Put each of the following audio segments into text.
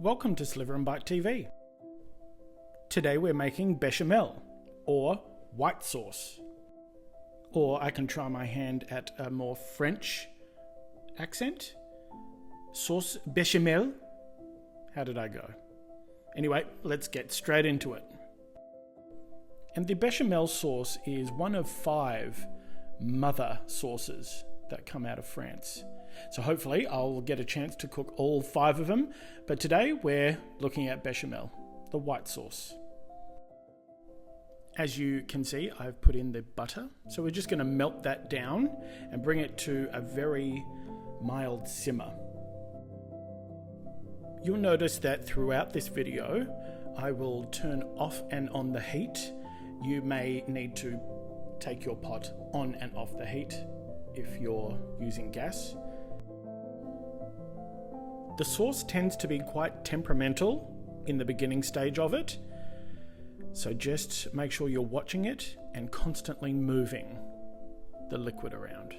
Welcome to Sliver and Bite TV. Today we're making bechamel, or white sauce. Or I can try my hand at a more French accent. Sauce bechamel. How did I go? Anyway, let's get straight into it. And the bechamel sauce is one of 5 mother sauces that come out of France. So hopefully I'll get a chance to cook all 5 of them, but today we're looking at bechamel, the white sauce. As you can see, I've put in the butter, so we're just going to melt that down and bring it to a very mild simmer. You'll notice that throughout this video, I will turn off and on the heat. You may need to take your pot on and off the heat if you're using gas. The sauce tends to be quite temperamental in the beginning stage of it, so just make sure you're watching it and constantly moving the liquid around.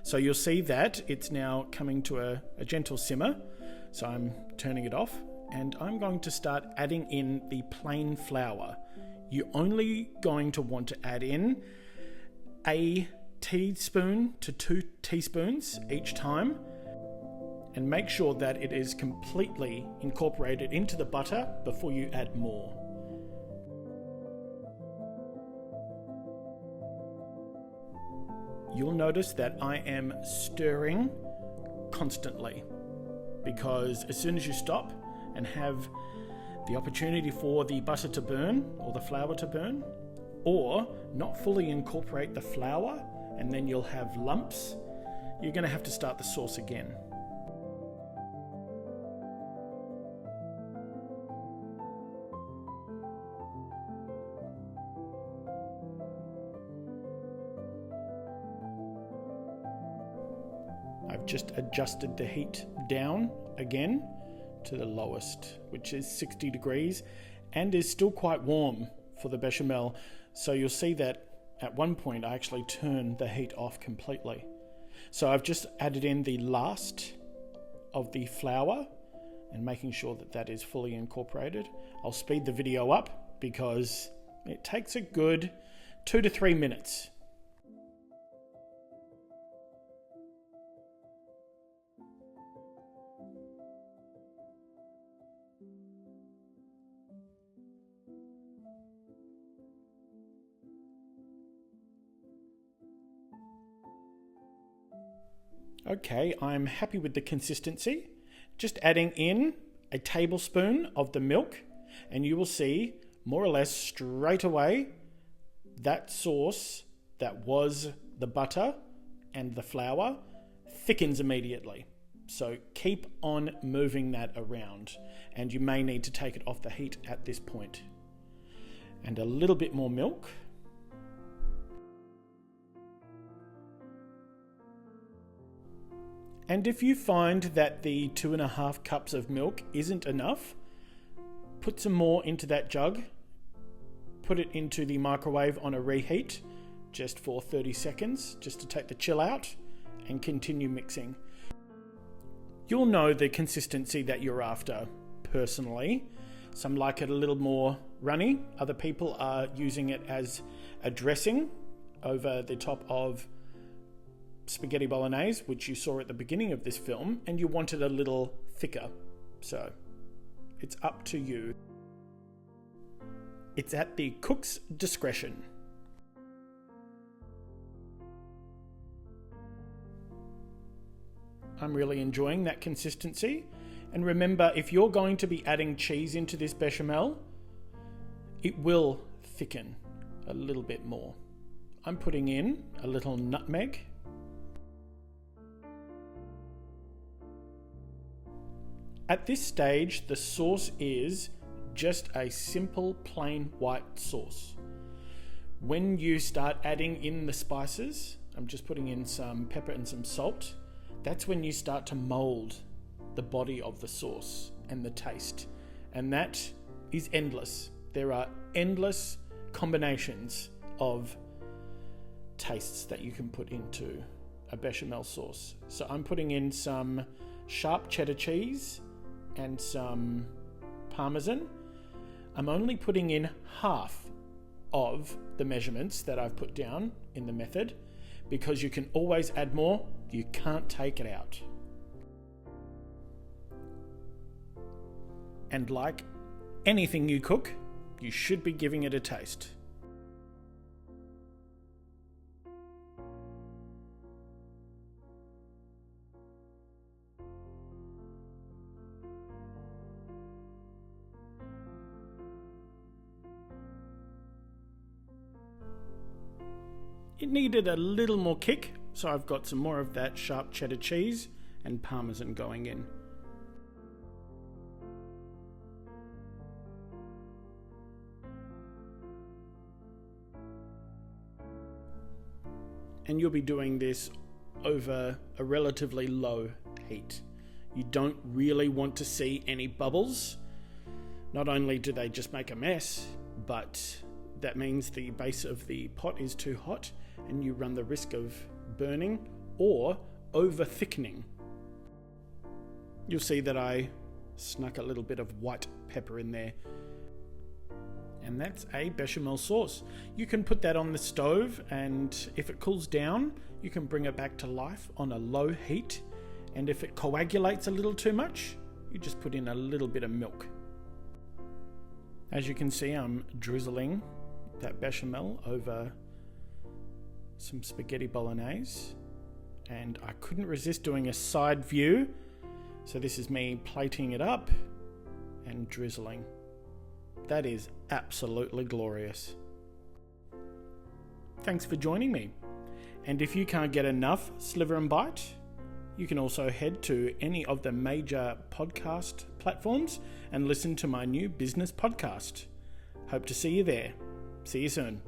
So you'll see that it's now coming to a gentle simmer, so I'm turning it off and I'm going to start adding in the plain flour. You're only going to want to add in a teaspoon to 2 teaspoons each time, and make sure that it is completely incorporated into the butter before you add more. You'll notice that I am stirring constantly, because as soon as you stop and have the opportunity for the butter to burn or the flour to burn, or not fully incorporate the flour and then you'll have lumps, you're going to have to start the sauce again. I've just adjusted the heat down again to the lowest, which is 60 degrees, and is still quite warm for the bechamel. So you'll see that at one point I actually turned the heat off completely. So I've just added in the last of the flour and making sure that that is fully incorporated. I'll speed the video up because it takes a good 2 to 3 minutes. Okay, I'm happy with the consistency. Just adding in a tablespoon of the milk, and you will see more or less straight away that sauce that was the butter and the flour thickens immediately. So keep on moving that around, and you may need to take it off the heat at this point. And a little bit more milk. And if you find that the 2.5 cups of milk isn't enough, put some more into that jug, put it into the microwave on a reheat just for 30 seconds, just to take the chill out, and continue mixing. You'll know the consistency that you're after personally. Some like it a little more runny, other people are using it as a dressing over the top of spaghetti bolognese, which you saw at the beginning of this film, and you want it a little thicker. So it's up to you. It's at the cook's discretion. I'm really enjoying that consistency. And remember, if you're going to be adding cheese into this bechamel, it will thicken a little bit more. I'm putting in a little nutmeg. At this stage, the sauce is just a simple plain white sauce. When you start adding in the spices, I'm just putting in some pepper and some salt, that's when you start to mold the body of the sauce and the taste. And that is endless. There are endless combinations of tastes that you can put into a bechamel sauce. So I'm putting in some sharp cheddar cheese and some parmesan. I'm only putting in half of the measurements that I've put down in the method, because you can always add more. You can't take it out. And like anything you cook, you should be giving it a taste. It needed a little more kick, so I've got some more of that sharp cheddar cheese and parmesan going in. And you'll be doing this over a relatively low heat. You don't really want to see any bubbles. Not only do they just make a mess, but that means the base of the pot is too hot and you run the risk of burning or over thickening. You'll see that I snuck a little bit of white pepper in there. And that's a bechamel sauce. You can put that on the stove, and if it cools down, you can bring it back to life on a low heat. And if it coagulates a little too much, you just put in a little bit of milk. As you can see, I'm drizzling that bechamel over some spaghetti bolognese, and I couldn't resist doing a side view. So this is me plating it up and drizzling. That is absolutely glorious. Thanks for joining me. And if you can't get enough Sliver and Bite, you can also head to any of the major podcast platforms and listen to my new business podcast. Hope to see you there. See you soon.